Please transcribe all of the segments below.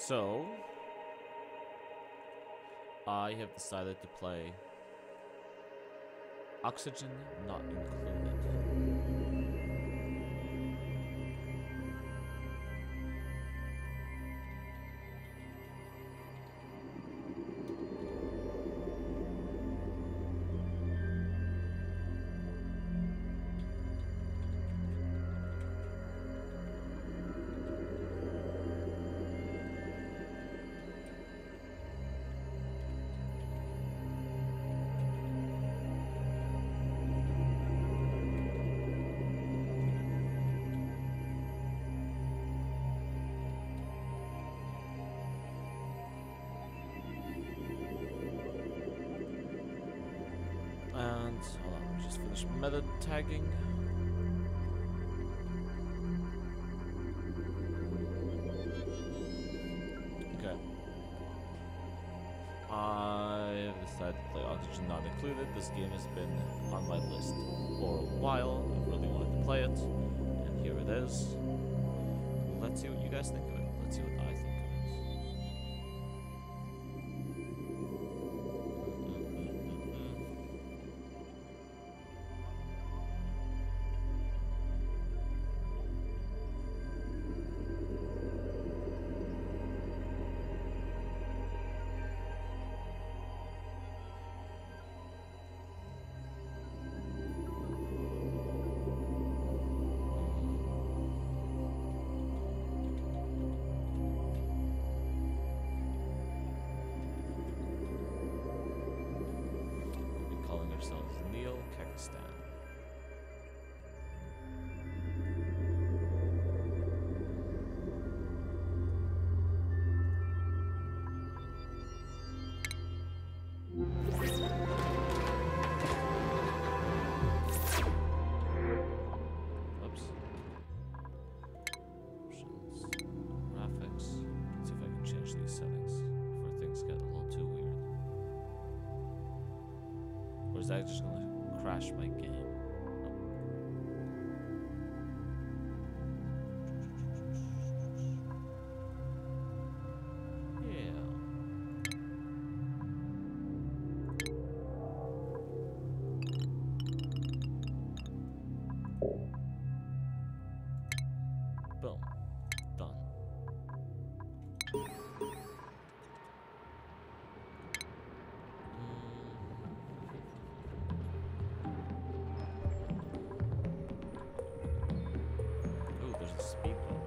So, I have decided to play Oxygen Not Included. And hold on, just finish meta tagging. Okay. I have decided to play Oxygen Not Included. This game has been on my list for a while. I've really wanted to play it, and here it is. Let's see what you guys think of it. Let's see what I think of it. Is that just gonna crash my game? Boom. Done. Ooh, there's a speed bump.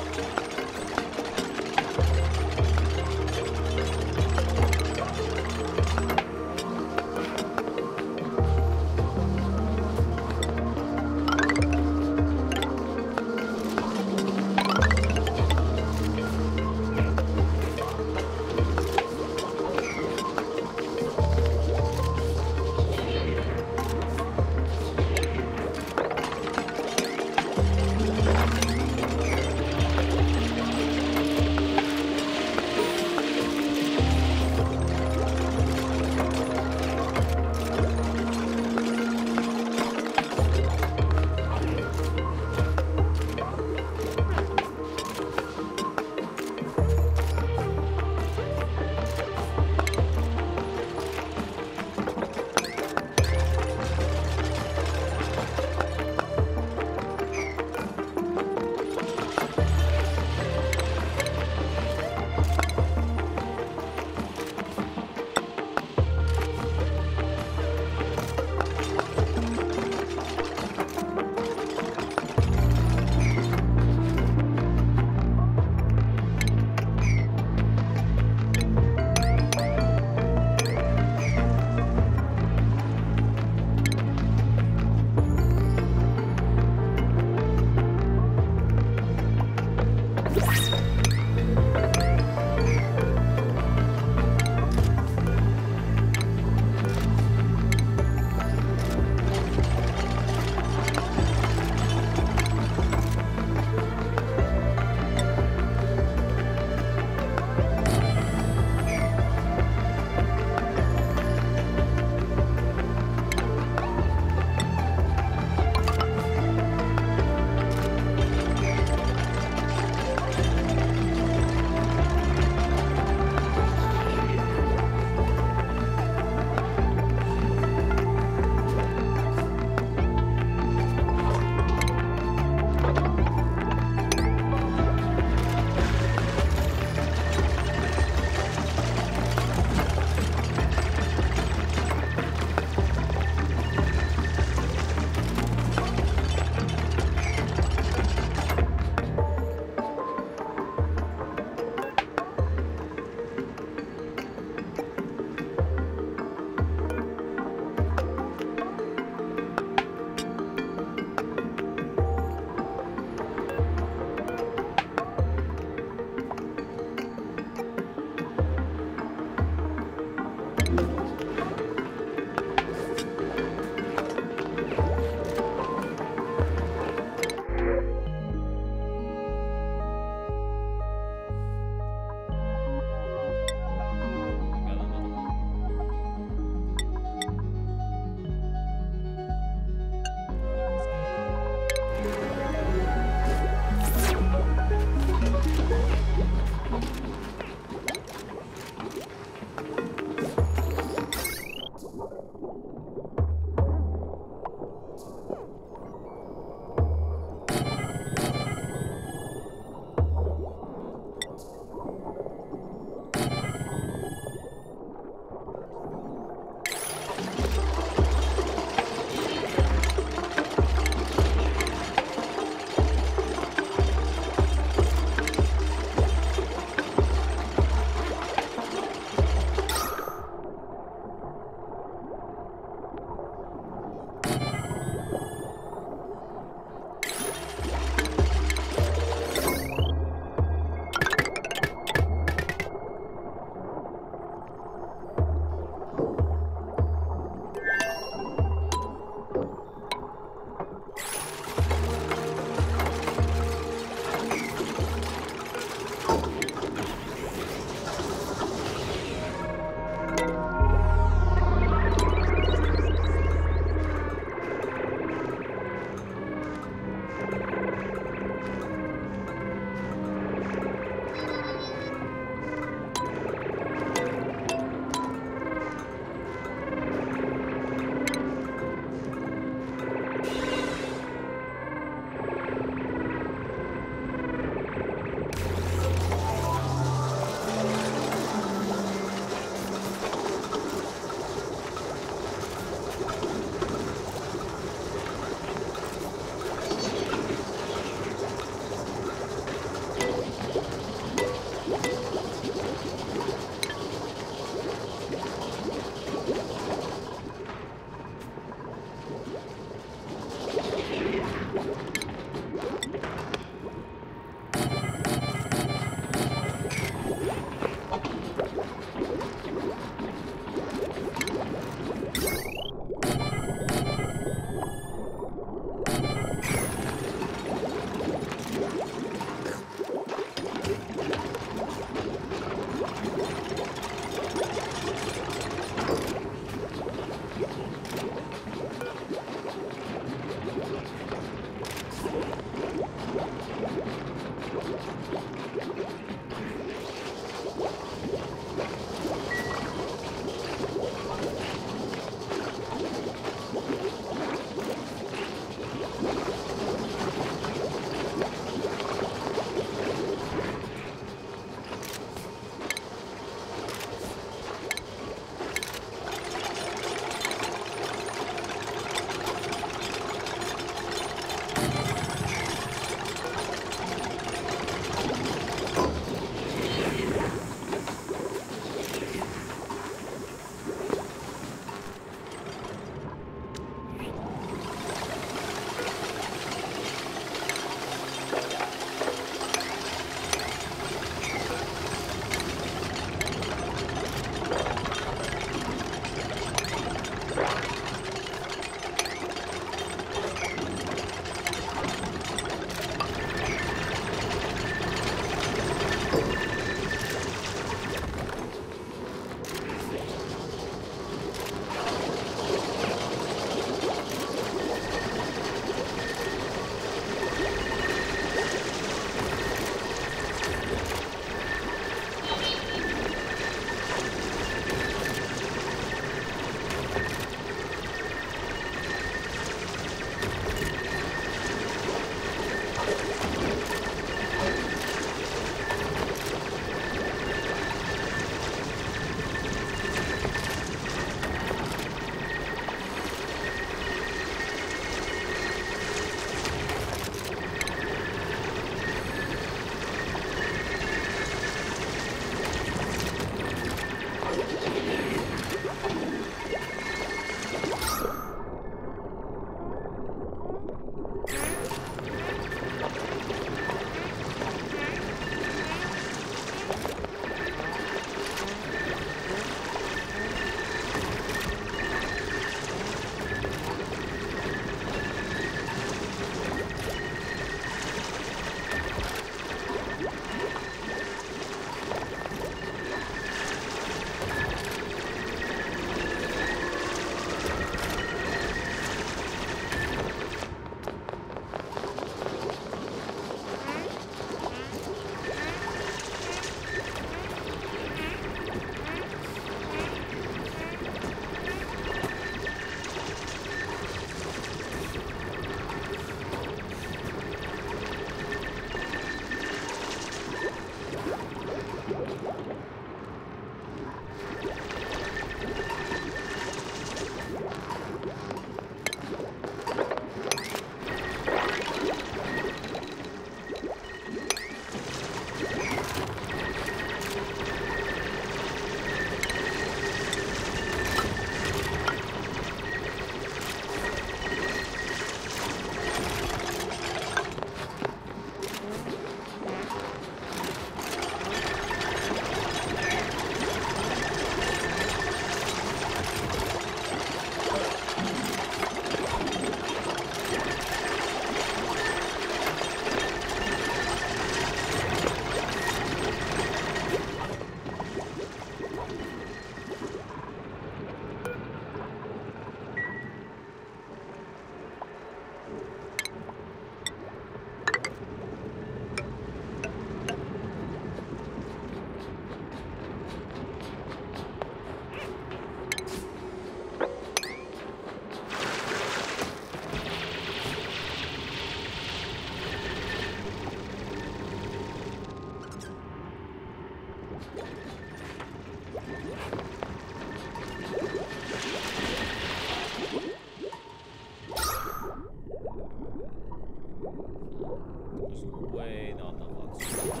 There's way not enough oxygen.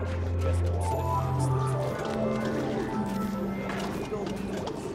Guess what I'm sitting on? Building things.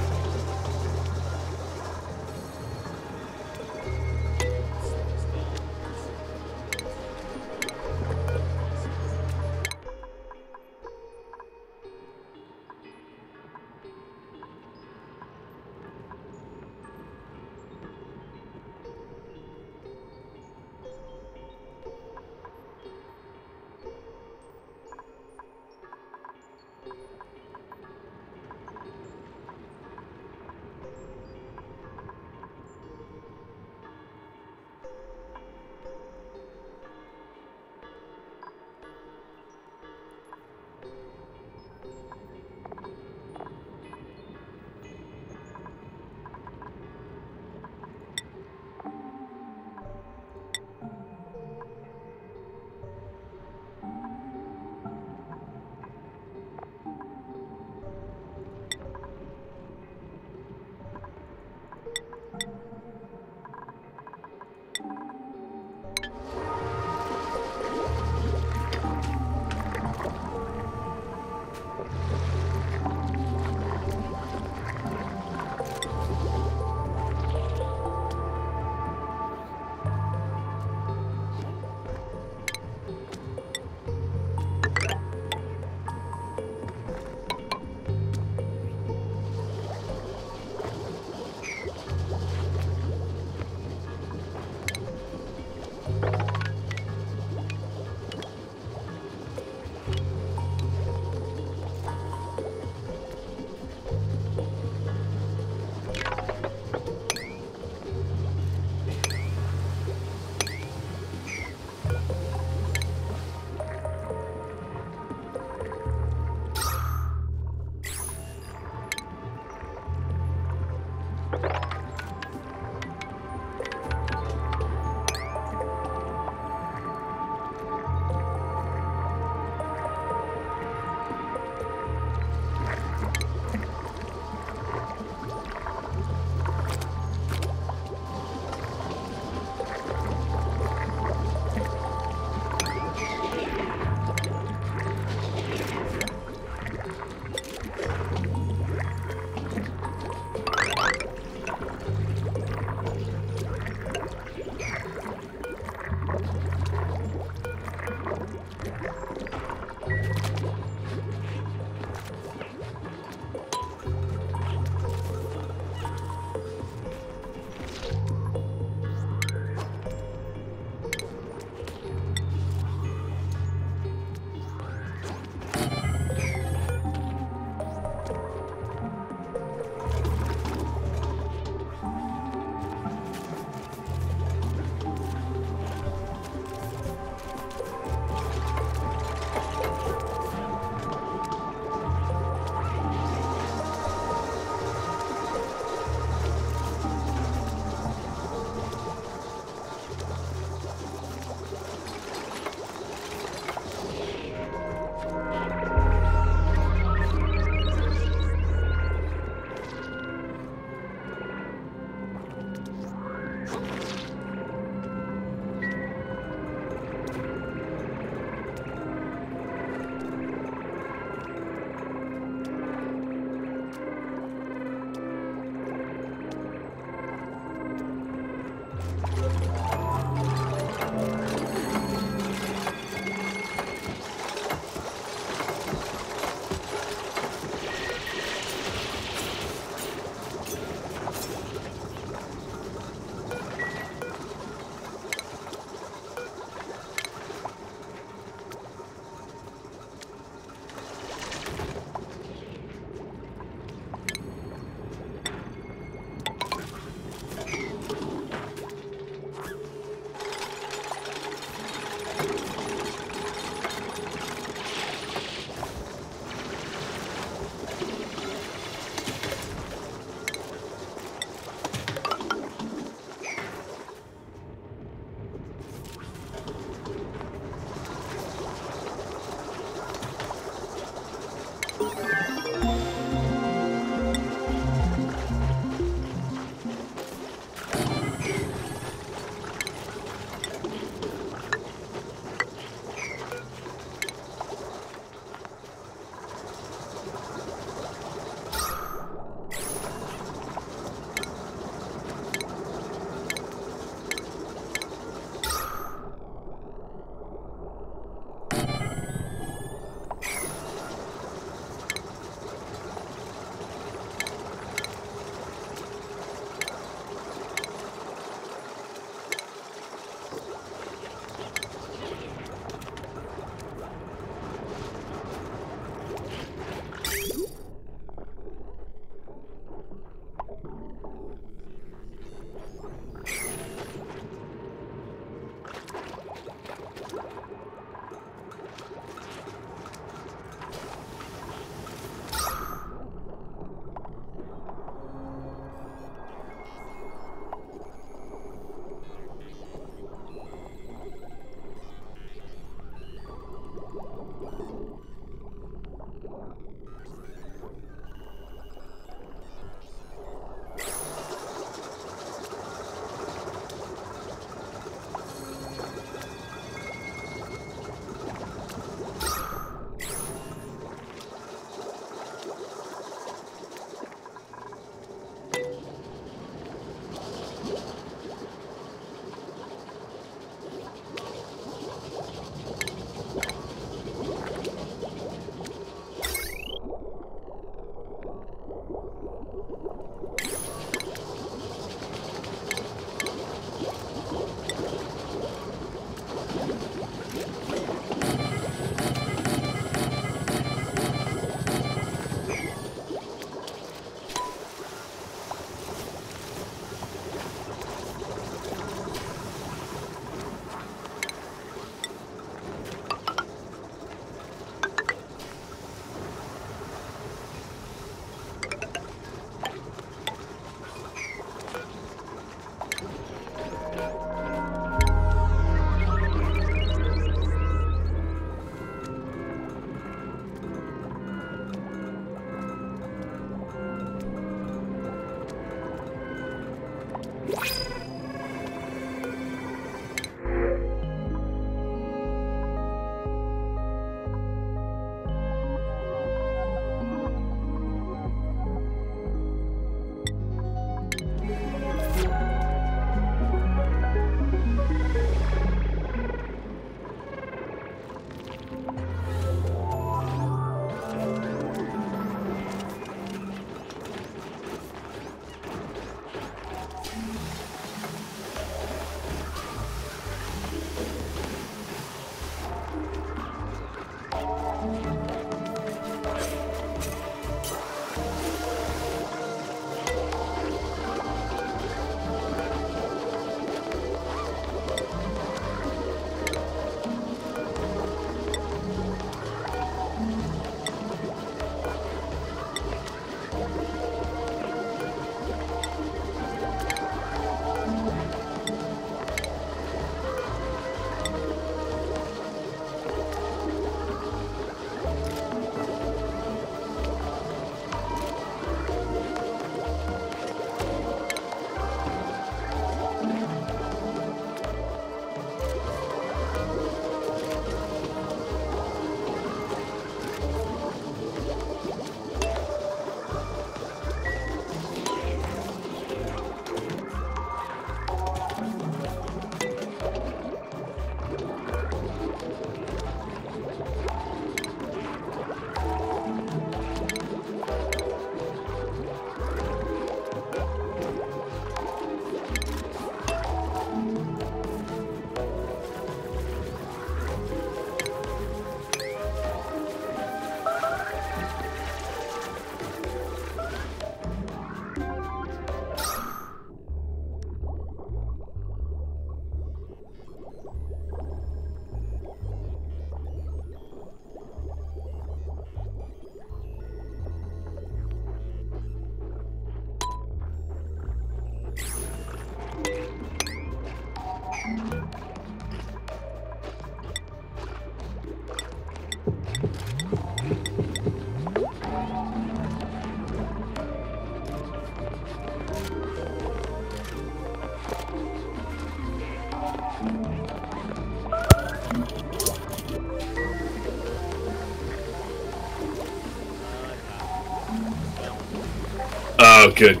Oh, good.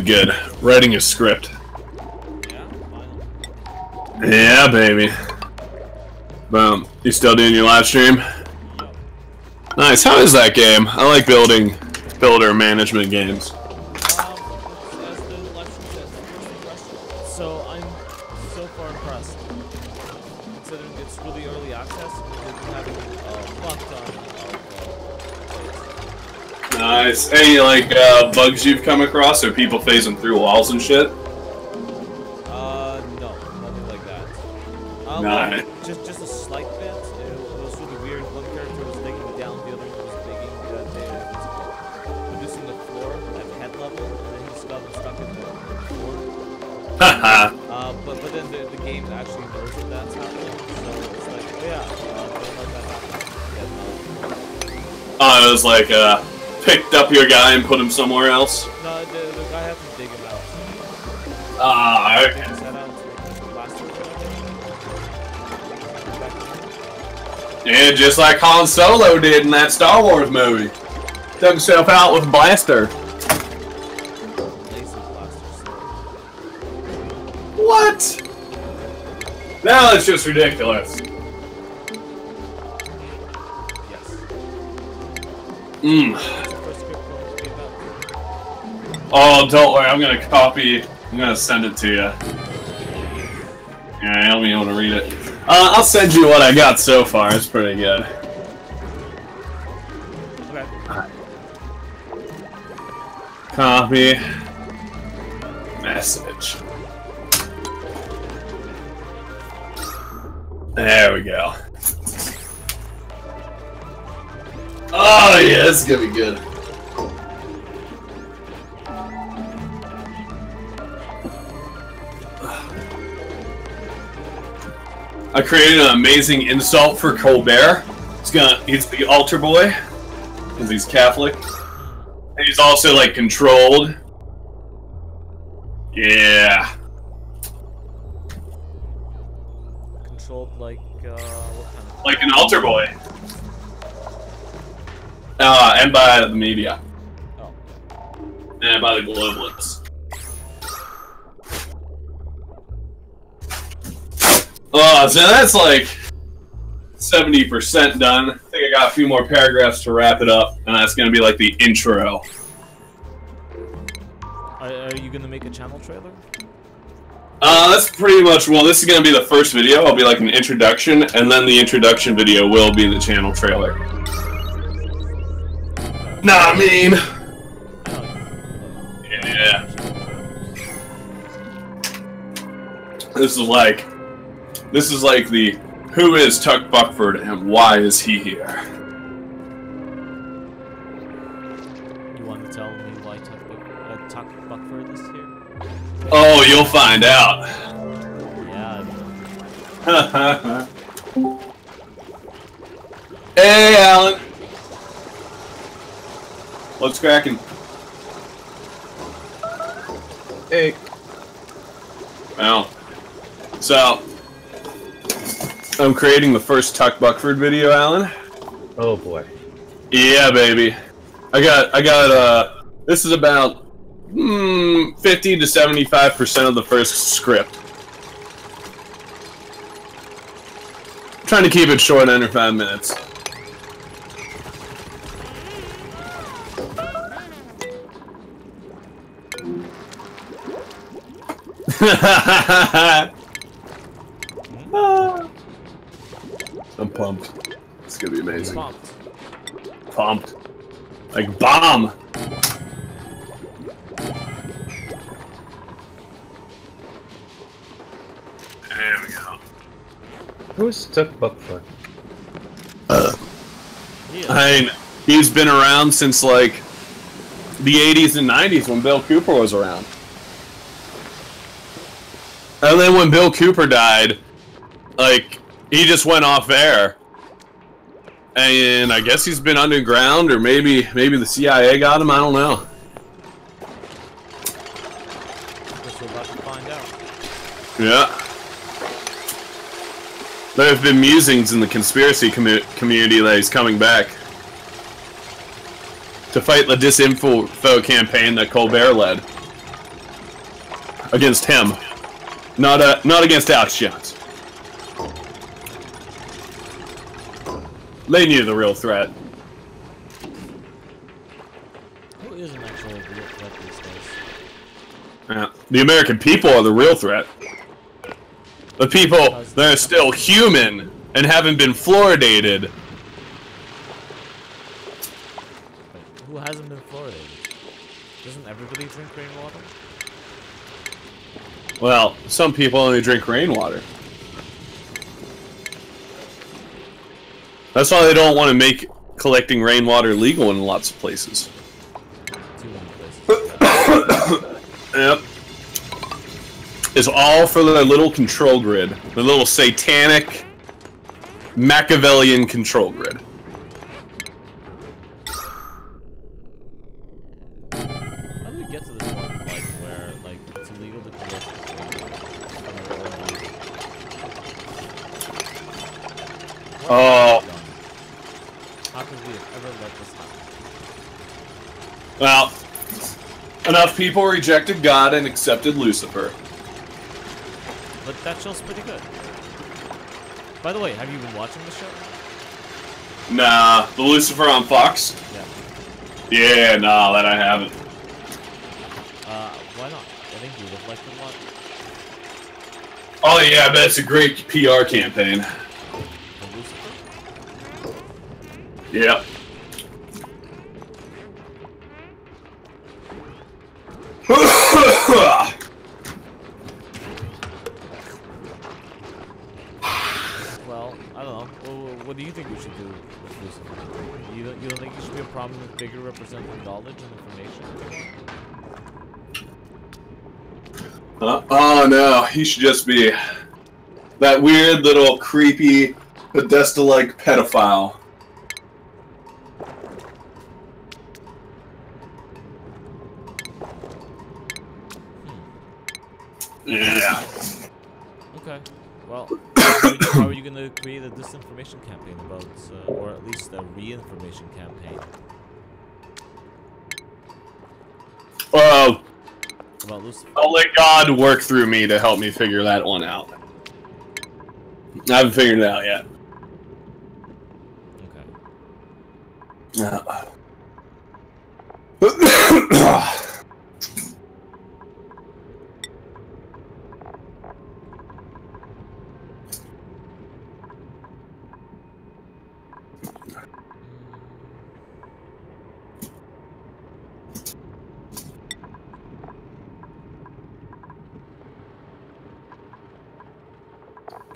Good. Writing a script. Yeah, finally. Yeah, baby. Boom. You still doing your live stream? Yup. Nice. How is that game? I like builder management games. As the election says, first impression. So I'm so far impressed. Considering it's really early access, we didn't have a fuck ton of plays. Nice. Any like bugs you've come across, or people phasing through walls and shit? No, nothing like that. Nice. Just a slight bit. It was really weird. One character was digging down, the other one was digging, producing the floor at head level, and then he just got stuck in the floor. But then the game actually knows that that's happening, so it's like, oh yeah, don't let that happen. Yeah, Oh, it was like picked up your guy and put him somewhere else. no, the guy had to dig him out. Ah, Dig okay. his head out to blast him. Yeah, just like Han Solo did in that Star Wars movie. Took himself out with a blaster. Laser blaster. What? Now that's just ridiculous. Yes. Mmm. First script for the game out. Oh, don't worry. I'm gonna send it to you. Yeah, I don't even want to read it. I'll send you what I got so far. It's pretty good. Okay. Copy. Message. There we go. Oh yeah, this is gonna be good. I created an amazing insult for Colbert. He's the altar boy, because he's Catholic. And he's also like controlled. Yeah. Controlled like what kind of? Like an altar boy. And by the media. Oh. And by the globalists. Oh, so that's like 70% done. I think I got a few more paragraphs to wrap it up, and that's gonna be like the intro. Are you gonna make a channel trailer? That's pretty much, well, this is gonna be the first video. I'll be like an introduction, and then the introduction video will be the channel trailer. Nah, I mean... Yeah. This is like the, who is Tuck Buckford and why is he here? You want to tell me why Tuck Buckford is here? Oh, you'll find out. Yeah. Hey, Alan. What's cracking? Hey. Well, so I'm creating the first Tuck Buckford video, Alan. Oh boy. Yeah, baby. I got this is about 50 to 75% of the first script. I'm trying to keep it short, under 5 minutes. I'm pumped. It's gonna be amazing. Pumped. Like bomb. There we go. Who's Tuck Buckford? He's been around since like the 80s and 90s when Bill Cooper was around. And then when Bill Cooper died, like, he just went off air. And I guess he's been underground, or maybe the CIA got him, I don't know. Guess we're about to find out. Yeah. There have been musings in the conspiracy community that he's coming back. to fight the disinfo campaign that Colbert led against him, not against Alex Jones. They knew the real threat. Who is an actual real threat these days? Yeah. The American people are the real threat. The people that are still human and haven't been fluoridated. Wait, who hasn't been fluoridated? Doesn't everybody drink rainwater? Well, some people only drink rainwater. That's why they don't want to make collecting rainwater legal in lots of places. Too many places. Yep. It's all for their little control grid. The little satanic Machiavellian control grid. How do we get to this point, like, where, like, it's illegal to collect Oh. How could we have ever let this happen? Well, enough people rejected God and accepted Lucifer. But that show's pretty good. By the way, have you been watching the show? Nah, the Lucifer on Fox? Yeah. Yeah, nah, that I haven't. Why not? I think you would have liked it a lot. Oh yeah, I bet it's a great PR campaign. For Lucifer? Yep. Well, I don't know. What do you think we should do with Lucifer? You don't think he should be a prominent figure representing knowledge and information? Oh no, he should just be that weird little creepy Podesta-like pedophile. Yeah. Okay. Well, how are you going to create a disinformation campaign about, or at least a re-information campaign Well, about Lucifer? I'll let God work through me to help me figure that one out. I haven't figured it out yet. Okay.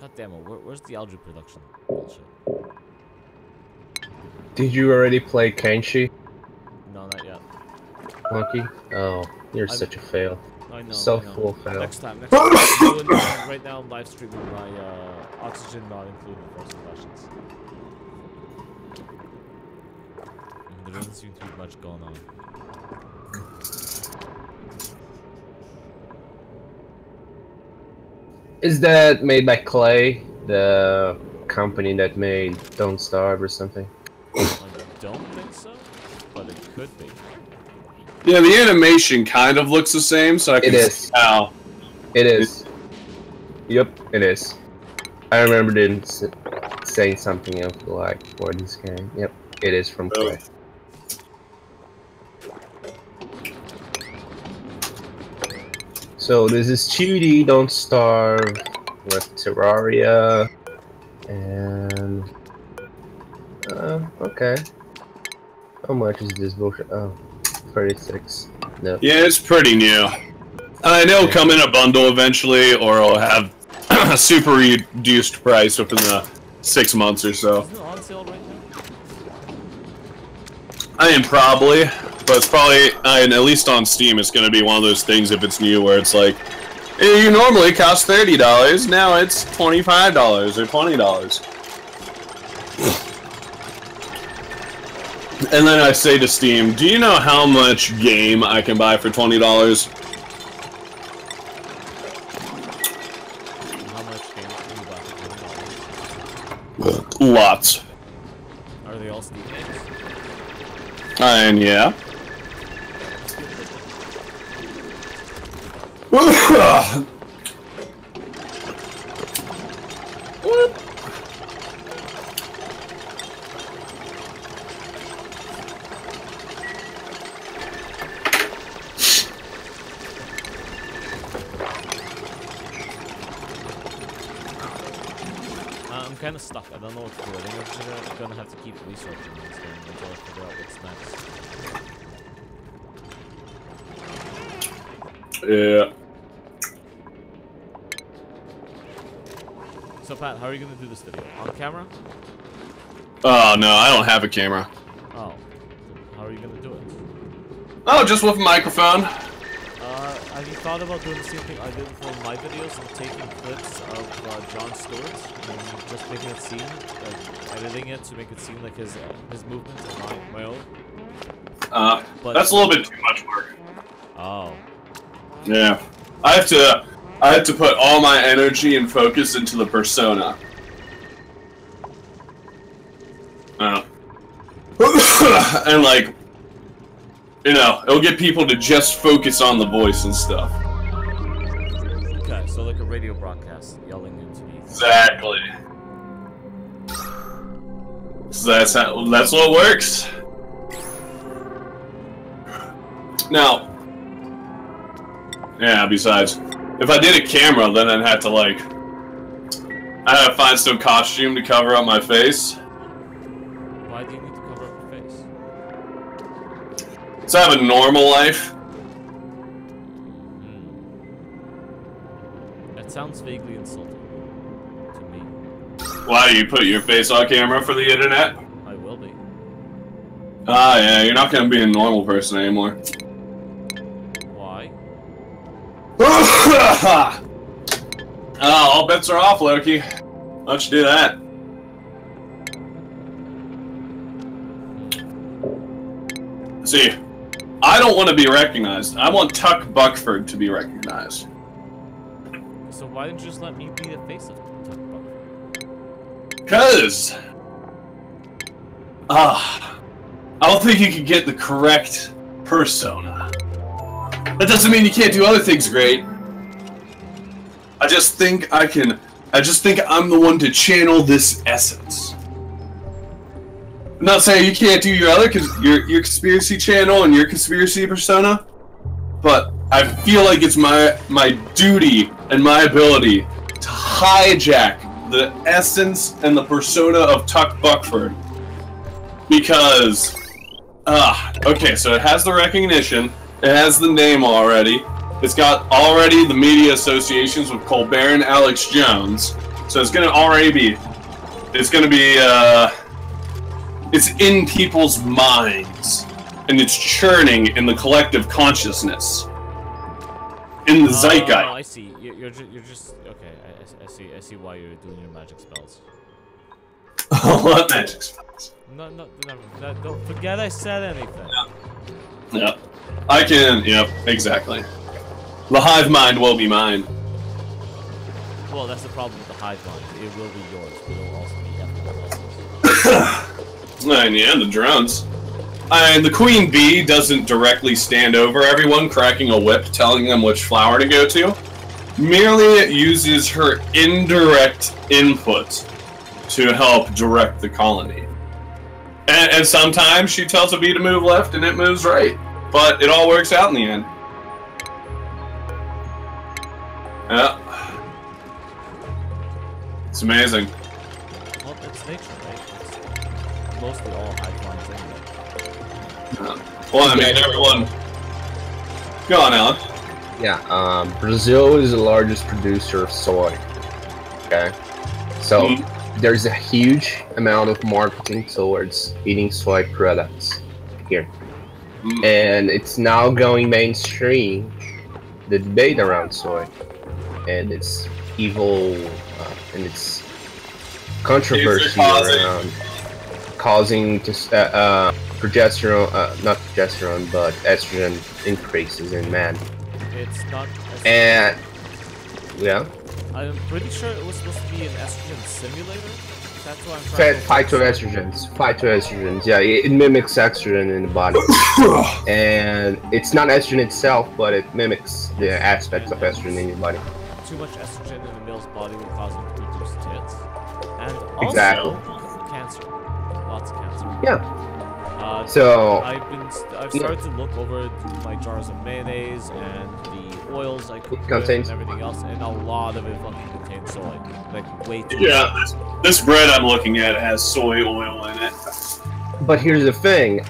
God damn it, where's the algae production bullshit? Did you already play Kenshi, No, not yet. Monkey? Oh, you're such a fail. I know. So I know. full fail. Next time. Right now I'm live streaming my oxygen not included first impressions. There doesn't seem to be much going on. Is that made by Clay, the company that made Don't Starve or something? I don't think so, but it could be. Yeah, the animation kind of looks the same, so I can see how. It is. Yep, it is. I remember them saying something else like for this game. Yep, it is from Clay. So this is 2D, Don't Starve, with Terraria, and okay. How much is this bullshit? Oh, 36. No. Yeah, it's pretty new. I know it'll come in a bundle eventually, or it'll have a super reduced price within the 6 months or so. Isn't it on sale right now? I mean, probably, but it's probably, and at least on Steam, it's going to be one of those things if it's new where it's like, you normally cost $30, now it's $25 or $20. And then I say to Steam, do you know how much game I can buy for $20? How much games can you buy for $20? Lots. Are they all Steam games? And yeah. I'm kind of stuck. I don't know what to do. I think I'm gonna have to keep researching this game until I figure out what's next. Yeah. So Pat, how are you gonna do this video? On camera? Oh no, I don't have a camera. Oh. How are you gonna do it? Oh, just with a microphone. Have you thought about doing the same thing I did for my videos and taking clips of Jon Stewart's and just making it seem, like editing it to make it seem like his movements and my own? But that's a little bit too much work. Oh. Yeah. I have to put all my energy and focus into the persona. And like, you know, it'll get people to just focus on the voice and stuff. Okay, so like a radio broadcast yelling into me. Exactly. So that's what works. Now, yeah, besides, if I did a camera, then I'd have to like, I'd have to find some costume to cover up my face. Why do you need to cover up your face? So I have a normal life. That sounds vaguely insulting to me. Why do you put your face on camera for the internet? I will be. Ah, yeah, you're not gonna be a normal person anymore. Why? All bets are off, Loki. Why don't you do that? See, I don't want to be recognized. I want Tuck Buckford to be recognized. So why didn't you just let me be the face of Tuck Buckford? Because... I don't think you can get the correct persona. That doesn't mean you can't do other things great. I just think I can... I just think I'm the one to channel this essence. I'm not saying you can't do your other, your conspiracy channel and your conspiracy persona, but I feel like it's my duty and my ability to hijack the essence and the persona of Tuck Buckford. Because, okay, so it has the recognition, it has the name already, it's got already the media associations with Colbert and Alex Jones, so it's gonna already be, it's in people's minds, and it's churning in the collective consciousness, in the zeitgeist. Oh, I see. You're just okay. I see why you're doing your magic spells. What magic spells? No, don't forget I said anything. Yeah, I can. Yep, exactly. The hive mind will be mine. Well, that's the problem with the hive mind. It will be yours, but it will also be everyone else's. And yeah, the drones. And the queen bee doesn't directly stand over everyone, cracking a whip, telling them which flower to go to. Merely it uses her indirect input to help direct the colony. And sometimes she tells a bee to move left and it moves right. But it all works out in the end. Yeah. It's amazing. Well, it's nature, right? It's mostly all hive minds anyway. Well, I mean, everyone... Go on, Alan. Yeah, Brazil is the largest producer of soy. Okay? So, there's a huge amount of marketing towards eating soy products here. And it's now going mainstream, the debate around soy. And its evil, and its controversy around causing progesterone, not progesterone, but estrogen increases in men. It's not. And yeah, I'm pretty sure it was supposed to be an estrogen simulator. That's what I'm trying to Phytoestrogens, yeah, it mimics estrogen in the body. And it's not estrogen itself, but it mimics the aspects of estrogen in your body. Too much estrogen in the male's body will cause him to produce tits. And also, Exactly. cancer. Lots of cancer. Yeah. So I've started to look over my jars of mayonnaze and the oils I cook with and everything else, and a lot of it fucking contains soy. Like way too much. This bread I'm looking at has soy oil in it. But here's the thing: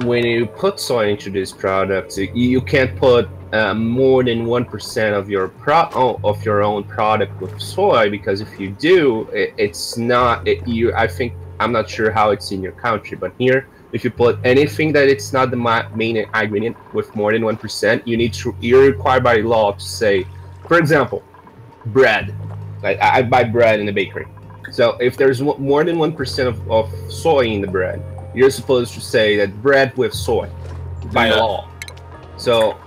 when you put soy into these products, you can't put more than 1% of your own product with soy, because if you do, it's not. I'm not sure how it's in your country, but here, if you put anything that it's not the main ingredient with more than 1%, you're required by law to say, for example, bread. Like I buy bread in the bakery. So if there's more than 1% of soy in the bread, you're supposed to say that bread with soy by law. So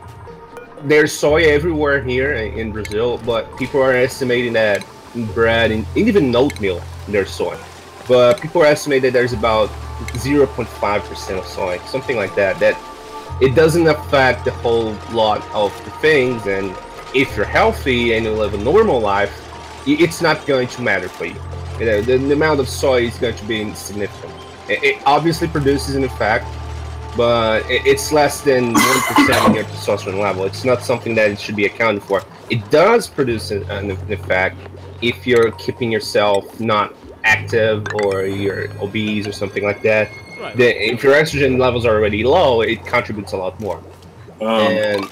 there's soy everywhere here in Brazil, but people are estimating that in bread and even oatmeal there's soy. But people estimate that there's about 0.5% of soy, something like that. That it doesn't affect the whole lot of the things, and if you're healthy and you live a normal life, it's not going to matter for you. The amount of soy is going to be insignificant. It obviously produces an effect, but it's less than 1% in your testosterone level. It's not something that it should be accounted for. It does produce an effect if you're keeping yourself not active or you're obese or something like that. Right. If your estrogen levels are already low, it contributes a lot more. And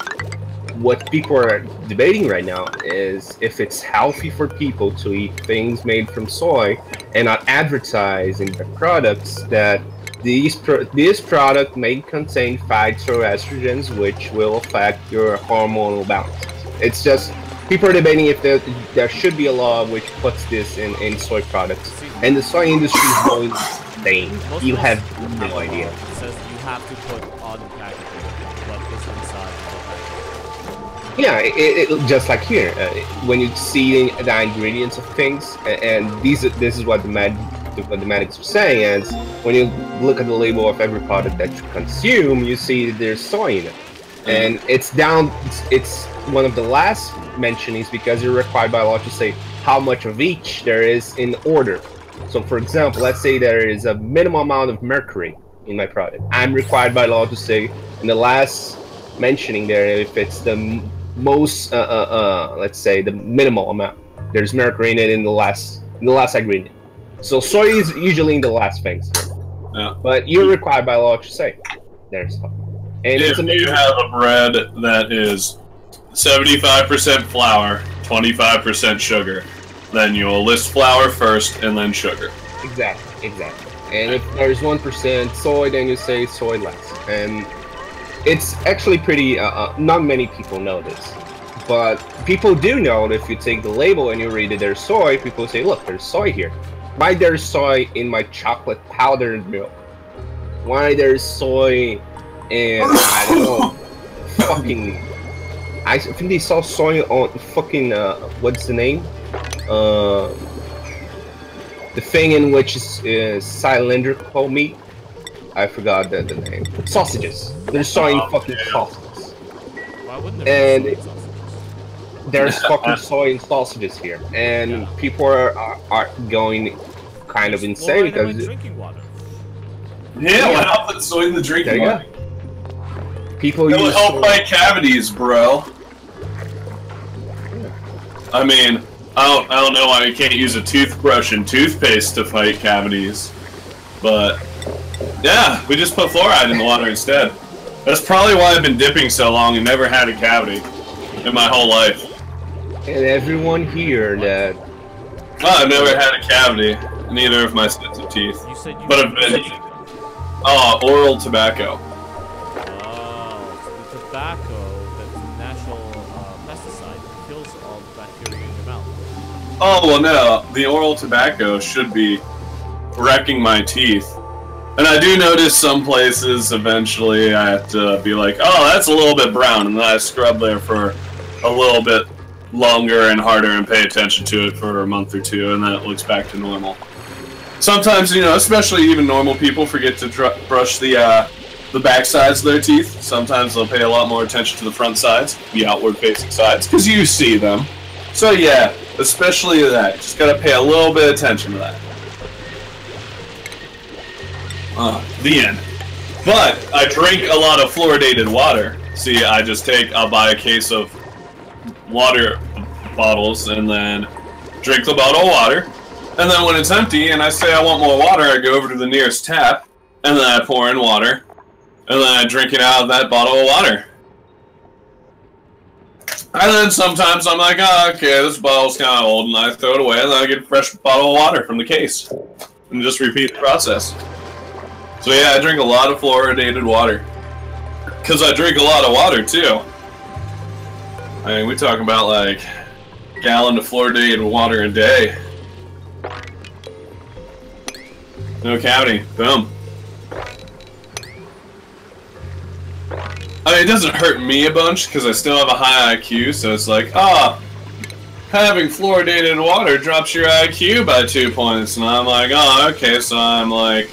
what people are debating right now is if it's healthy for people to eat things made from soy and not advertise in their products that this product may contain phytoestrogens, which will affect your hormonal balance. It's just people are debating if there should be a law which puts this in soy products, and the soy industry is going insane. You have no idea. It says you have to put on the packaging what is inside the packaging. Yeah, just like here, when you see the ingredients of things, and this is what the medics are saying, is when you look at the label of every product that you consume, you see there's soy in it. And it's one of the last mentionings because you're required by law to say how much of each there is in order. So for example, let's say there is a minimum amount of mercury in my product. I'm required by law to say in the last mentioning there if it's the most let's say the minimal amount. There's mercury in it in the last ingredient. So soy is usually in the last things. Yeah. But you're required by law to say there's stuff. And if you have a bread that is 75% flour, 25% sugar, then you'll list flour first and then sugar. Exactly. And if there's 1% soy, then you say soy less. And it's actually pretty, not many people know this. But people do know that if you take the label and you read that there's soy, people say, look, there's soy here. Why there's soy in my chocolate powdered milk? Why there's soy in, I don't know, fucking... I think they saw soy on fucking, what's the name? The thing in which is cylindrical meat. I forgot the name. Sausages. There's soy in fucking sausages. Why wouldn't there be soy in sausages? There's fucking soy in sausages here, and people are going kind of insane because drinking water. Yeah, why not put soy in the drinking water? People it will help fight cavities, bro. I mean, I don't know why you can't use a toothbrush and toothpaste to fight cavities, but yeah, we just put fluoride in the water instead. That's probably why I've been dipping so long and never had a cavity in my whole life. And everyone here that... Oh, I've never had a cavity, neither of my sets of teeth. You said you but I've been... oral tobacco. The tobacco, that's a natural pesticide, kills all the bacteria in your mouth. Oh, well, no. The oral tobacco should be wrecking my teeth. And I do notice some places, eventually, I have to be like, oh, that's a little bit brown. And then I scrub there for a little bit longer and harder and pay attention to it for a month or two, and then it looks back to normal. Sometimes, you know, especially even normal people forget to brush the back sides of their teeth. Sometimes they'll pay a lot more attention to the front sides, the outward-facing sides, because you see them. So yeah, especially that. Just gotta pay a little bit of attention to that. The end. But I drink a lot of fluoridated water. See, I'll buy a case of water bottles and then drink the bottle of water. And then when it's empty and I say I want more water, I go over to the nearest tap and then I pour in water. And then I drink it out of that bottle of water. And then sometimes I'm like, oh, okay, this bottle's kind of old, and I throw it away, and then I get a fresh bottle of water from the case. And just repeat the process. So yeah, I drink a lot of fluoridated water. Because I drink a lot of water, too. I mean, we're talking about, like, a gallon of fluoridated water a day. No cavity. Boom. I mean, it doesn't hurt me a bunch, because I still have a high IQ, so it's like, having fluoridated water drops your IQ by 2 points, and I'm like, oh, okay, so I'm like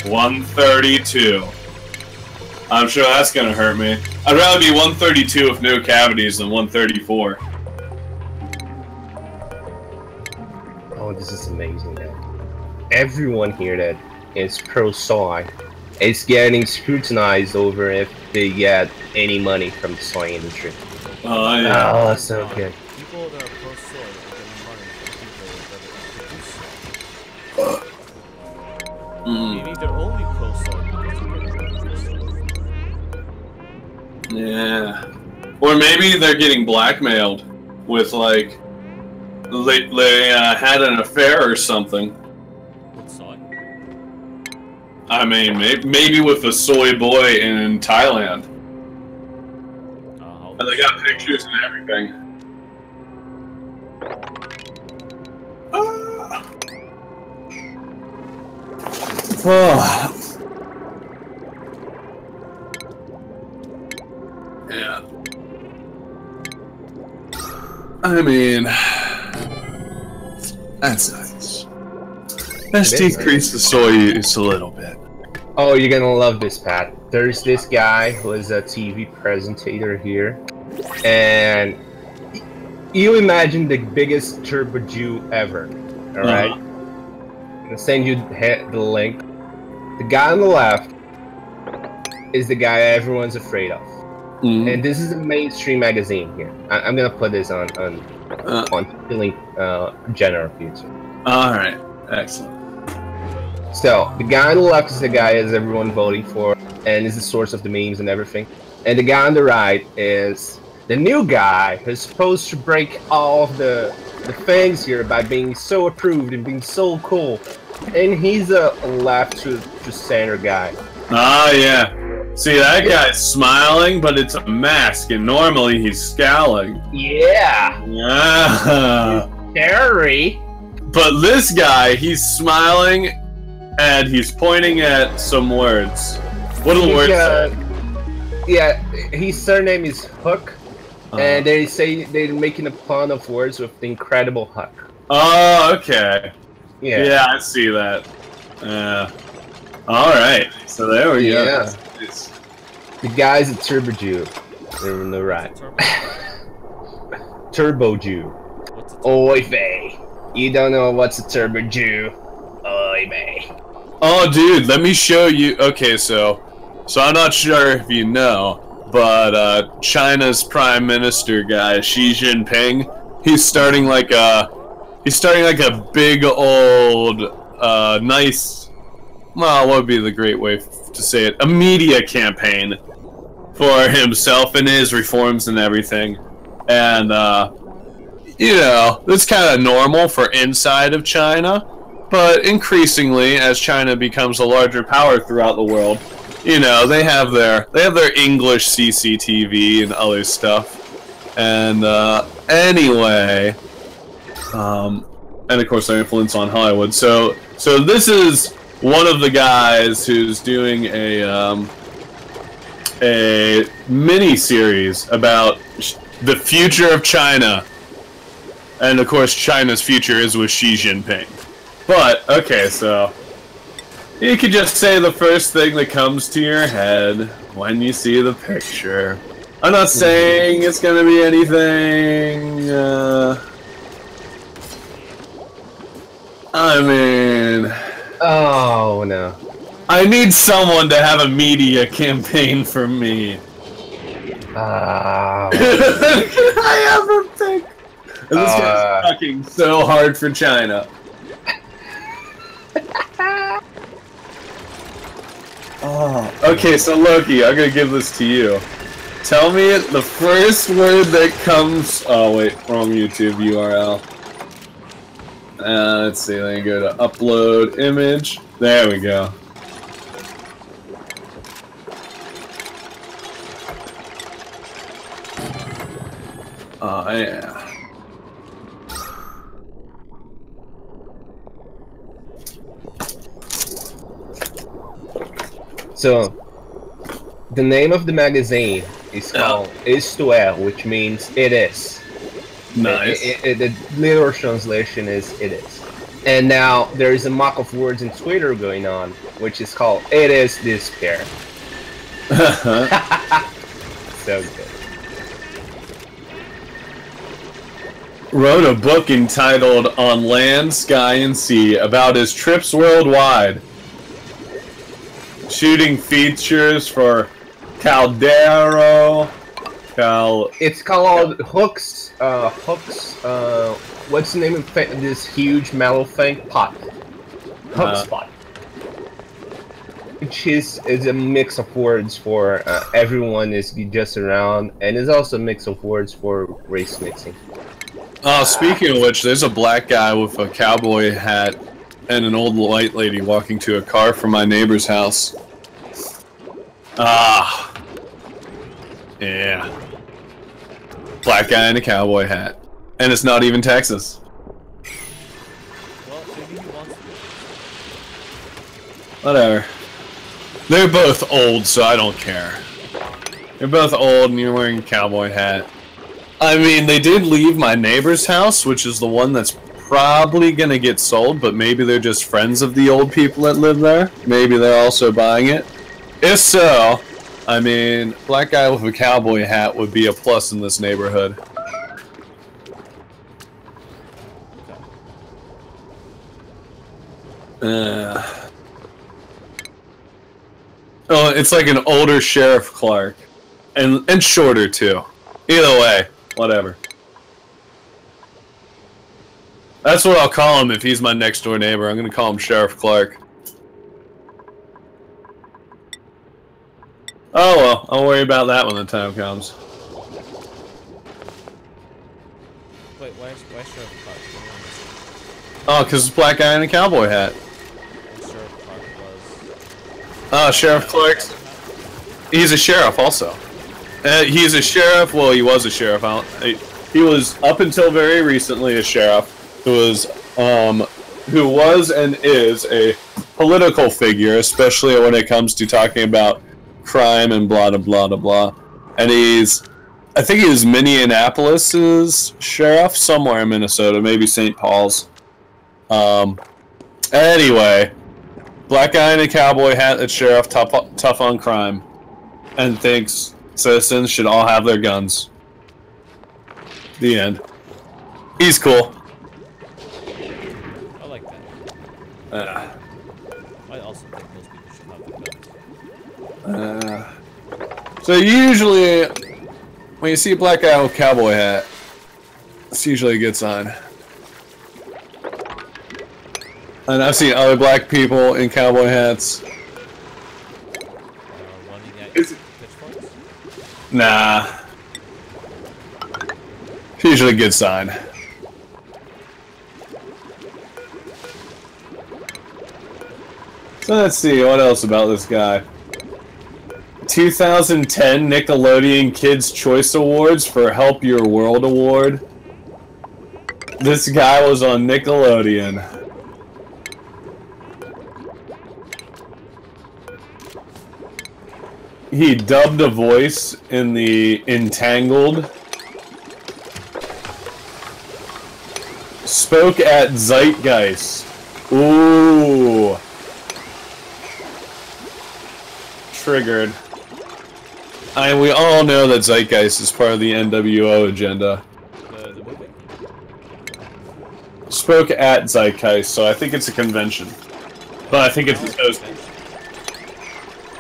132. I'm sure that's gonna hurt me. I'd rather be 132 with no cavities than 134. Oh, this is amazing, man. Everyone here that is pro-soy is getting scrutinized over if they get any money from the soy industry. Oh, yeah. Oh, that's so good. People that are pro-soy are getting money from people that produce soy. Maybe they're only pro-soy because they're getting money. Yeah. Or maybe they're getting blackmailed with, like, they had an affair or something. With soy? I mean, maybe with a soy boy in Thailand. And they got pictures and everything. Yeah. I mean, that's nice. Let's decrease the soy use a little bit. Oh, you're gonna love this, Pat. There's this guy who is a TV presentator here, and you imagine the biggest turbo Jew ever. All right, I'm gonna send you the link. The guy on the left is the guy everyone's afraid of, and this is a mainstream magazine here. I'm gonna put this on feeling general future. All right, excellent. So, the guy on the left is the guy is everyone voting for, and is the source of the memes and everything. And the guy on the right is the new guy who's supposed to break all of the things here by being so approved and being so cool. And he's a left to center guy. Ah, yeah. See, that guy's smiling, but it's a mask, and normally he's scowling. Yeah. Yeah. Scary. But this guy, he's smiling, and he's pointing at some words. What do the words say? Yeah, his surname is Hook, and they say they're making a pun of words with the Incredible Hook. Oh, okay. Yeah, I see that. All right, so there we go. Yeah. The guy's a Turbo Jew. They're on the right. Turbo Jew. Oy vey. You don't know what's a Turbo Jew? Oy vey. Oh, dude, let me show you. Okay, so I'm not sure if you know, but China's Prime Minister guy, Xi Jinping, he's starting like a big old, nice, well, what would be the great way to say it? A media campaign for himself and his reforms and everything, and you know, that's kind of normal for inside of China. But increasingly, as China becomes a larger power throughout the world, you know, they have their English CCTV and other stuff. And anyway, and of course their influence on Hollywood. So this is one of the guys who's doing a mini series about the future of China, and of course China's future is with Xi Jinping. But, okay, so... You could just say the first thing that comes to your head when you see the picture. I'm not saying it's gonna be anything, I mean... Oh, no. I need someone to have a media campaign for me. I have a pick. And this guy's fucking so hard for China. Oh, okay, so Loki, I'm gonna give this to you. Tell me the first word that comes. Oh wait, wrong YouTube URL. Let's see. Let me go to upload image. There we go. Oh yeah. So, the name of the magazine is called Is to L, which means it is. Nice. The literal translation is it is. And now there is a mock of words in Twitter going on, which is called It Is Despair. So good. Wrote a book entitled On Land, Sky, and Sea about his trips worldwide. Shooting features for Caldero. It's called Hooks. What's the name of this huge metal thing? Pot. Hookspot. Which is a mix of words for everyone is just around, and it's also a mix of words for race mixing. Speaking of which, there's a black guy with a cowboy hat and an old white lady walking to a car from my neighbor's house. Yeah. Black guy in a cowboy hat. And it's not even Texas. Well, maybe he wants to. Whatever. They're both old, so I don't care. They're both old and you're wearing a cowboy hat. I mean, they did leave my neighbor's house, which is the one that's probably gonna get sold, but maybe they're just friends of the old people that live there. Maybe they're also buying it. If so, I mean, black guy with a cowboy hat would be a plus in this neighborhood. Oh, it's like an older Sheriff Clark. And shorter, too. Either way, whatever. That's what I'll call him if he's my next door neighbor. I'm gonna call him Sheriff Clark. Oh well, I'll worry about that when the time comes. Wait, why Sheriff Clark? Oh, because it's a black guy in a cowboy hat. And Sheriff Clark was... Oh, Sheriff Clark. He's a sheriff also. He's a sheriff, well, he was a sheriff. He was, up until very recently, a sheriff who was and is a political figure, especially when it comes to talking about crime and blah, blah, blah, blah, blah. And I think he was Minneapolis's sheriff, somewhere in Minnesota, maybe St. Paul's. Anyway, black guy in a cowboy hat that's sheriff, tough on crime, and thinks citizens should all have their guns. The end. He's cool. I like that. I also think those people should have their guns. So usually, when you see a black guy with a cowboy hat, it's usually a good sign. And I've seen other black people in cowboy hats. Pitchforks? Nah. It's usually a good sign. So let's see, what else about this guy? 2010 Nickelodeon Kids' Choice Awards for Help Your World Award. This guy was on Nickelodeon. He dubbed a voice in the Entangled. Spoke at Zeitgeist. Ooh. Triggered. We all know that Zeitgeist is part of the NWO agenda. The movie? Spoke at Zeitgeist, so I think it's a convention. But I think it's supposed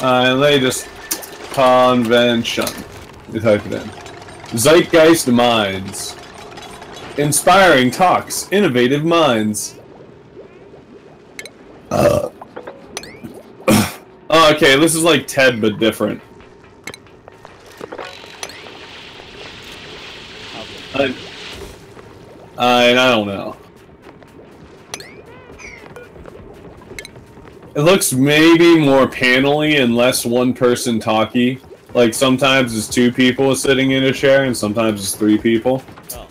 to. Latest convention. You type it in. Zeitgeist Minds. Inspiring talks, innovative minds. Oh, okay, this is like TED, but different. I don't know. It looks maybe more panel-y and less one-person talky. Like, sometimes it's 2 people sitting in a chair, and sometimes it's 3 people. Oh.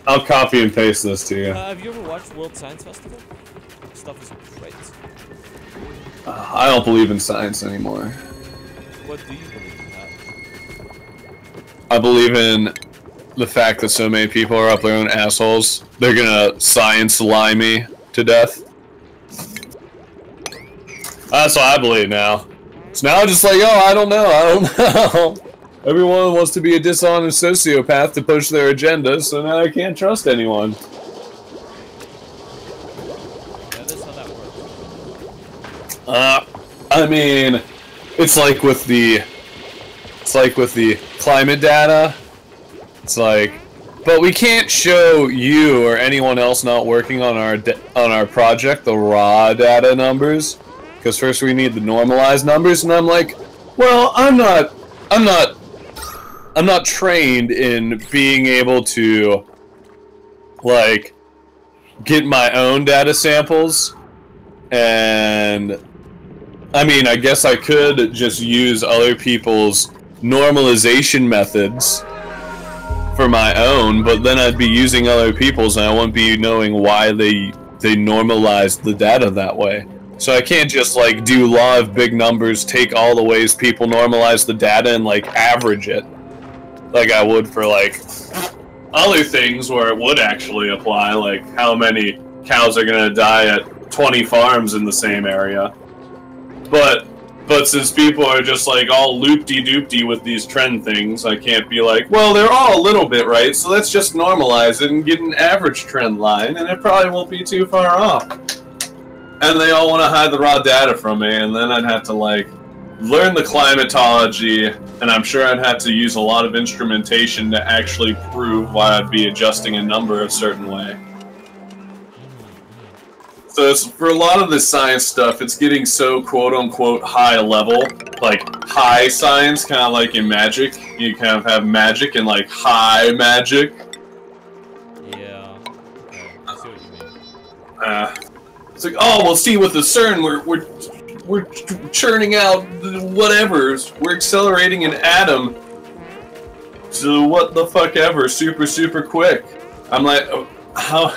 I'll copy and paste this to you. Have you ever watched World Science Festival? Stuff is great. I don't believe in science anymore. What do you believe in that? I believe in the fact that so many people are up their own assholes. They're gonna science lie me to death. That's what I believe now. So now I'm just like, oh, I don't know. Everyone wants to be a dishonest sociopath to push their agenda, so now I can't trust anyone. Yeah, that's how that works. I mean, it's like with the climate data. It's like, but we can't show you or anyone else not working on our project the raw data numbers, because first we need the normalized numbers. And I'm like, well, I'm not trained in being able to, like, get my own data samples, and I mean, I guess I could just use other people's normalization methods for my own, but then I'd be using other people's and I wouldn't be knowing why they normalized the data that way. So I can't just, like, do law of big numbers, take all the ways people normalize the data and, like, average it. Like I would for, like, other things where it would actually apply, like how many cows are gonna die at 20 farms in the same area. But since people are just, like, all loop-de-doop-de with these trend things, I can't be like, well, they're all a little bit right, so let's just normalize it and get an average trend line, and it probably won't be too far off. And they all want to hide the raw data from me, and then I'd have to, like, learn the climatology, and I'm sure I'd have to use a lot of instrumentation to actually prove why I'd be adjusting a number a certain way. So it's, for a lot of this science stuff, it's getting so quote-unquote high level, like high science, kind of like in magic. You kind of have magic and, like, high magic. Yeah. Okay. I see what you mean. It's like, oh, well, see, with the CERN, we're churning out whatevers. We're accelerating an atom to what the fuck ever, super quick. I'm like, how?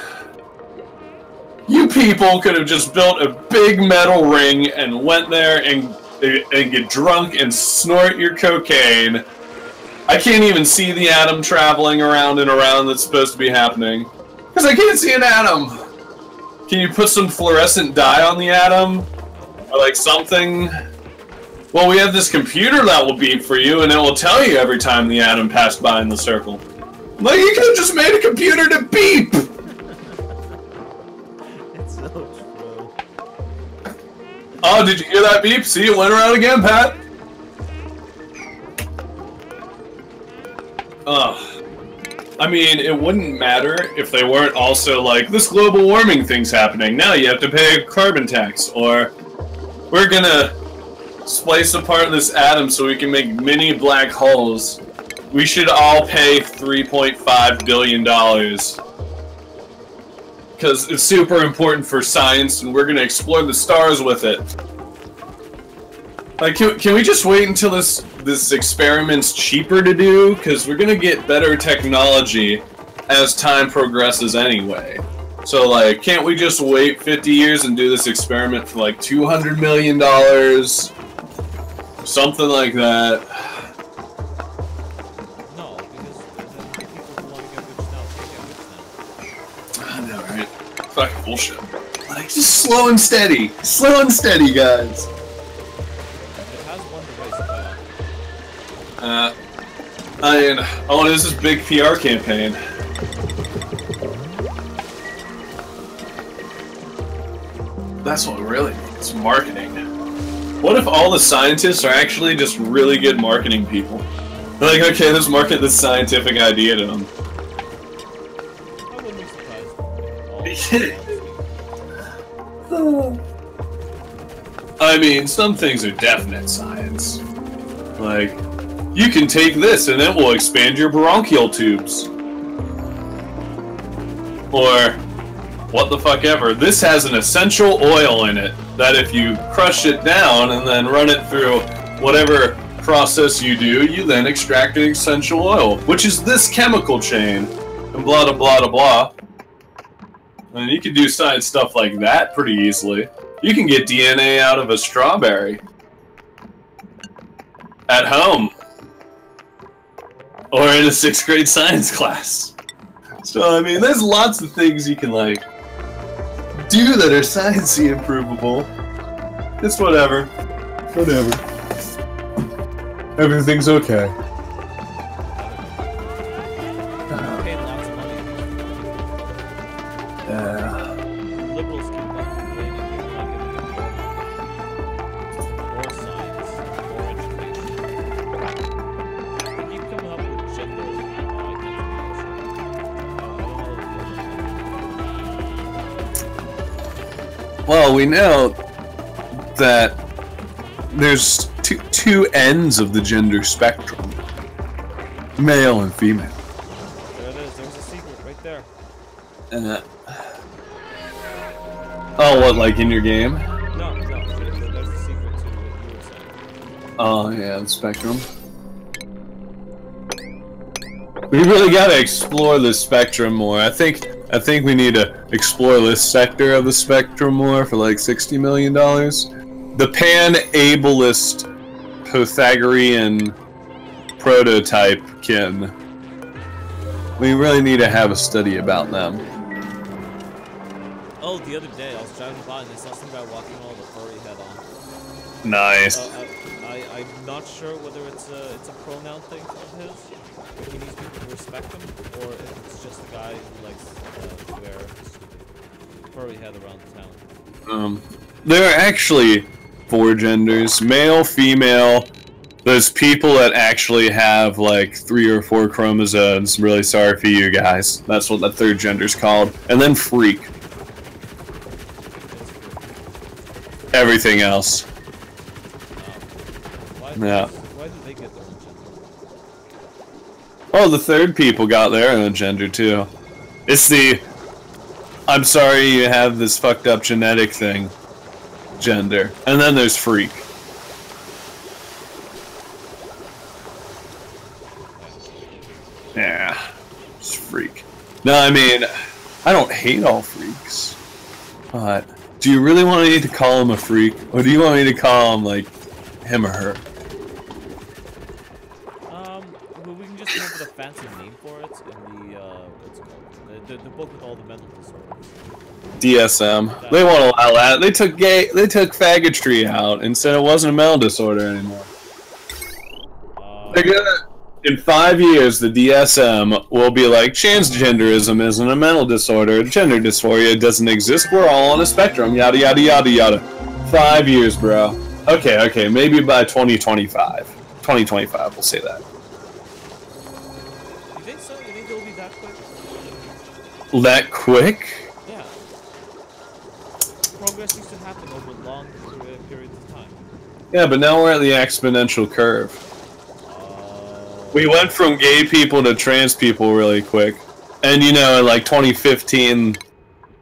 You people could have just built a big metal ring and went there and get drunk and snort your cocaine. I can't even see the atom traveling around and around that's supposed to be happening. Because I can't see an atom. Can you put some fluorescent dye on the atom? Or like something? Well, we have this computer that will beep for you and it will tell you every time the atom passed by in the circle. Like, you could have just made a computer to beep! It's so true. Oh, did you hear that beep? See, it went around again, Pat. Ugh. I mean, it wouldn't matter if they weren't also like, this global warming thing's happening, now you have to pay a carbon tax, or we're gonna splice apart this atom so we can make mini black holes. We should all pay $3.5 billion. Because it's super important for science and we're gonna explore the stars with it. Like, can we just wait until this experiment's cheaper to do? Because we're gonna get better technology as time progresses anyway. So, like, can't we just wait 50 years and do this experiment for, like, $200 million? Something like that. No, because then people who want to get rich now can't get rich now. I know, right? Fucking bullshit. Like, just slow and steady. Slow and steady, guys. It has won the race quite often. I mean, oh, this is big PR campaign. That's what really needs marketing. What if all the scientists are actually just really good marketing people? They're like, okay, let's market this scientific idea to them. I wouldn't be surprised. Are you kidding? I mean, some things are definite science. Like, you can take this and it will expand your bronchial tubes. Or, what the fuck ever. This has an essential oil in it that if you crush it down and then run it through whatever process you do, you then extract an essential oil, which is this chemical chain, and blah blah blah blah. And you can do science stuff like that pretty easily. You can get DNA out of a strawberry at home or in a 6th grade science class. So I mean, there's lots of things you can like do that are sciencey improvable. It's whatever. Whatever. Everything's okay. Paid lots of money. Liberals keep on complaining they're not giving them more science, more education. They keep coming up with gender identification. Well, we know that there's two ends of the gender spectrum. Male and female. There it is, there's a secret right there. Oh, what, like in your game? No, there's the secret to what you were saying. Oh, yeah, the spectrum. We really gotta explore the spectrum more. I think we need to explore this sector of the spectrum more for like $60 million. The pan-ableist Pythagorean prototype kin. We really need to have a study about them. Oh, the other day I was driving by and I saw some guy walking all the furry head on. Nice. I'm not sure whether it's a pronoun thing of his. If he needs people to respect him, or if it's just a guy who likes to wear a furry head around town. There are actually 4 genders: male, female. There's people that actually have like 3 or 4 chromosomes. I'm really sorry for you guys. That's what the 3rd gender's called. And then freak. Everything else. Why did they get their own gender? Oh, the 3rd people got their own gender too. It's the I'm sorry you have this fucked up genetic thing gender. And then there's freak. Yeah, it's freak. No, I mean, I don't hate all freaks. But do you really want me to call him a freak? Or do you want me to call him, like, him or her? Well, we can just come up with a fancy name for it in the, what's it called? The book with all the mental disorders. DSM. They won't allow that. They took faggotry out and said it wasn't a mental disorder anymore. They're gonna, in 5 years, the DSM will be like, transgenderism isn't a mental disorder, gender dysphoria doesn't exist, we're all on a spectrum, yada yada yada yada. 5 years, bro. Okay, maybe by 2025. 2025, we'll say that. You think so? You think it'll be that quick? That quick? Yeah. Progress used to happen over long periods of time. Yeah, but now we're at the exponential curve. We went from gay people to trans people really quick. And you know, in like 2015,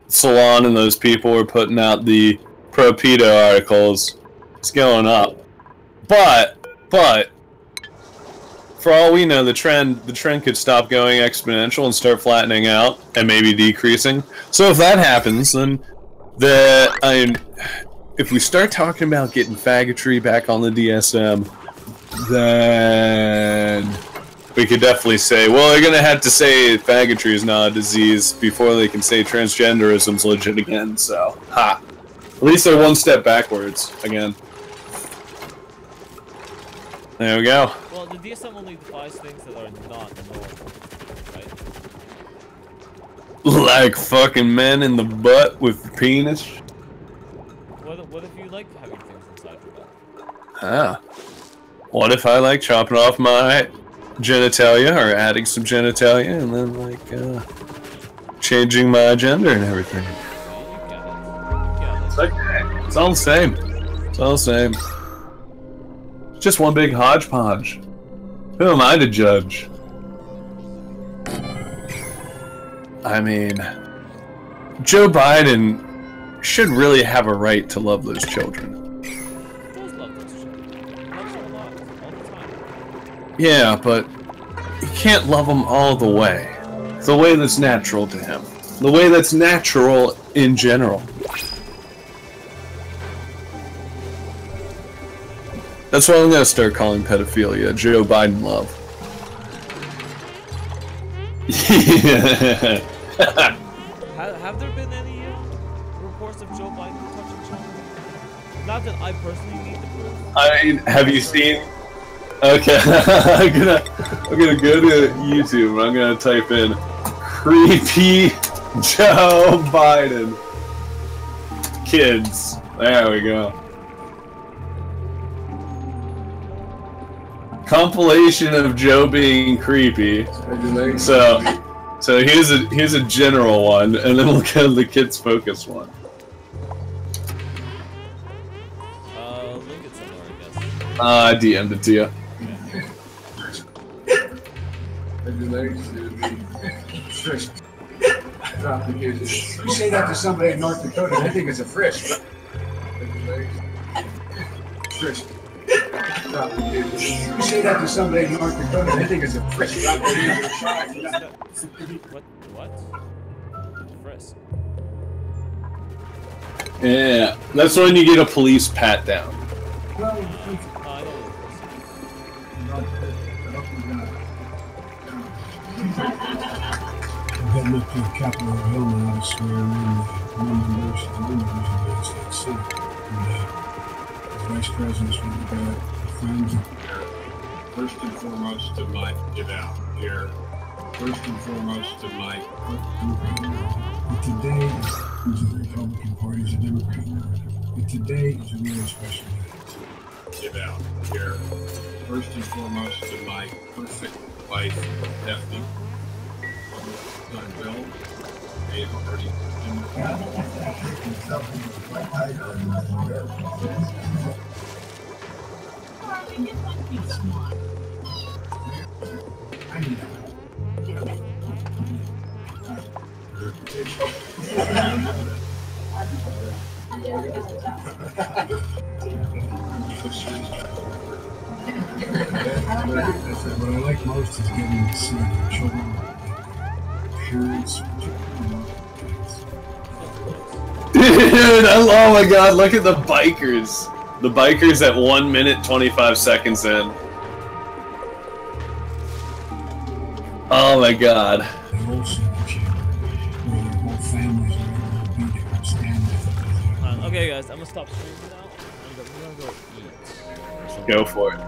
Salon and those people were putting out the pro-pedo articles. It's going up. But, for all we know, the trend could stop going exponential and start flattening out and maybe decreasing. So if that happens, then if we start talking about getting faggotry back on the DSM, then we could definitely say, well, they're gonna have to say faggotry is not a disease before they can say transgenderism's legit again. So, ha! At least they're one step backwards again. There we go. Well, the DSM only defines things that are not normal, right? Like fucking men in the butt with penis. What if you like having things inside your butt? Ah. What if I like chopping off my genitalia or adding some genitalia and then like changing my gender and everything? You get it. It's okay. It's all the same. It's all the same. It's just one big hodgepodge. Who am I to judge? I mean, Joe Biden should really have a right to love those children. He does love those children. He loves them a lot, all the time. Yeah, but you can't love them all the way. The way that's natural to him. The way that's natural in general. That's why I'm gonna start calling pedophilia Joe Biden love. Yeah. Have there been any reports of Joe Biden touching children? Not that I personally need to prove. I mean, have you seen? Okay, I'm gonna go to YouTube and I'm gonna type in creepy Joe Biden kids. There we go. Compilation of Joe being creepy. So here's a general one, and then we'll go to the kids focus one. Link it somewhere, I guess. I DM'd it to you. You say that to somebody in North Dakota, they think it's a frisk. Frisk. You say that to somebody in North Dakota, they think it's a frisk. What? Frisk. Yeah, that's when you get a police pat down. I know what Heading up to the Capitol Hill now to swear in the members of the United States Senate. And the Vice President's one of the friends. First and foremost to my get out here. First and foremost to my. But today is the Republican Party, is a Democrat. But today is a really special day. Get out here. First and foremost to my perfect wife, Daphne. Son Bill. A party Democrat. What I like most is getting to see the children, parents, Dude, oh my god, look at the bikers. The bikers at 1 minute 25 seconds in. Oh my god. the whole signature, where their whole families are able to be there and stand there. Okay, guys, I'm gonna stop streaming now. I'm gonna go eat. Go for it.